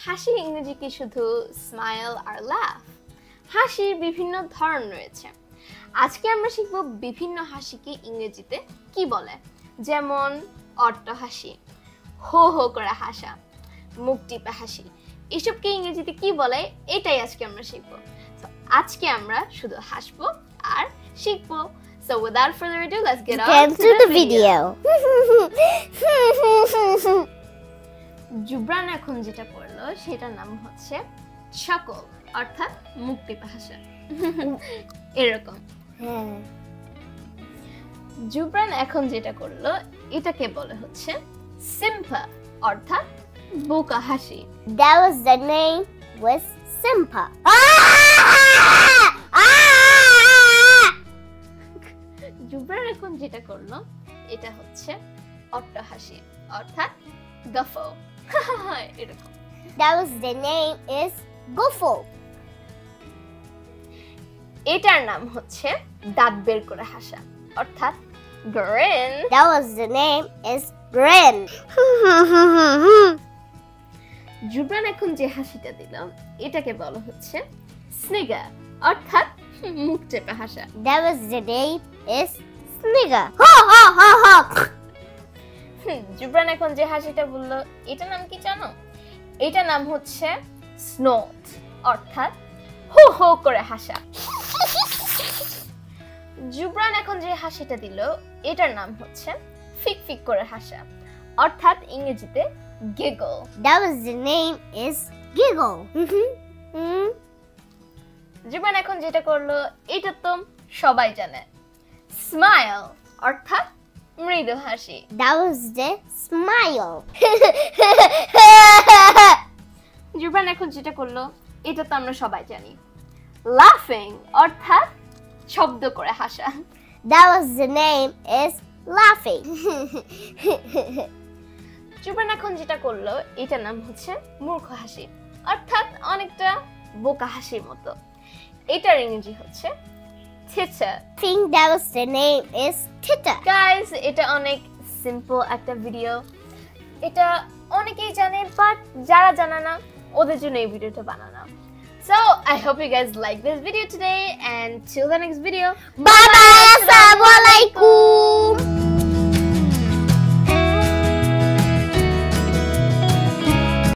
হাসির ইংরেজি কি শুধু স্মাইল আর লাফ? হাসির বিভিন্ন ধরন রয়েছে। আজকে আমরা শিখব বিভিন্ন হাসিকে ইংরেজিতে কি বলে, যেমন অট্টহাসি, হো হো করে হাসা, মুখ টিপে হাসি। এসবকে ইংরেজিতে কি বলে এটাই আজকে আমরা শিখব। তো আজকে আমরা শুধু হাসবো আর শিখবো। So without further ado, let's get on to the video. Jubran এখন যেটা করলো সেটার নাম হচ্ছে সকল, অর্থাৎ মুখ টিপে হাসা। এরকম। জুবরান এখন যেটা করলো এটাকে বলে হচ্ছে সিম্পল, অর্থাৎ বোকা হাসি। That was the name was Simpa. Jubran এখন যেটা করলো এটা হচ্ছে অট্টহাসি, অর্থাৎ গফো। এরকম। That was the name is Gofo. এটার নাম হচ্ছে দাঁত বের করে হাসা, অর্থাৎ green. That was the name is Grin. Jubran এখন যে হাসিটা দিল এটাকে বলা হচ্ছে স্নিগার, অর্থাৎ মুখ চেপে হাসা। That was the name is Snigger. Ha ha ha ha. Jubran এখন যে হাসিটা বললো এটার নাম কি জানো? এটার নাম হচ্ছে স্নোট, অর্থাৎ হো হো করে হাসা। জুবরান এখন যে হাসিটা দিল এটার নাম হচ্ছে ফিক ফিক করে হাসা, অর্থাৎ ইংরেজিতে giggle. That was the name is Giggle. Jubran এখন যেটা করলো এটা তো সবাই জানে, স্মাইল, অর্থাৎ মৃদু হাসি। That was the smile. Jubran এখন যেটা করলো এটা তো আমরা সবাই জানি, লাফিং, অর্থাৎ শব্দ করে হাসা। That was the name is Laughing. Jubran এখন যেটা করলো এটার নাম হচ্ছে মূর্খ হাসি, অর্থাৎ অনেকটা বোকা হাসির মতো। এটার ইংরেজি হচ্ছে titter. I think that was the name is Titter. Guys, এটা অনেক সিম্পল একটা ভিডিও, এটা অনেকেই জানে, বাট যারা জানে না ওদের জন্য এই ভিডিওটা বানানো। So I hope you guys like this video today, and till the next video, Bye bye. Assalamualaikum.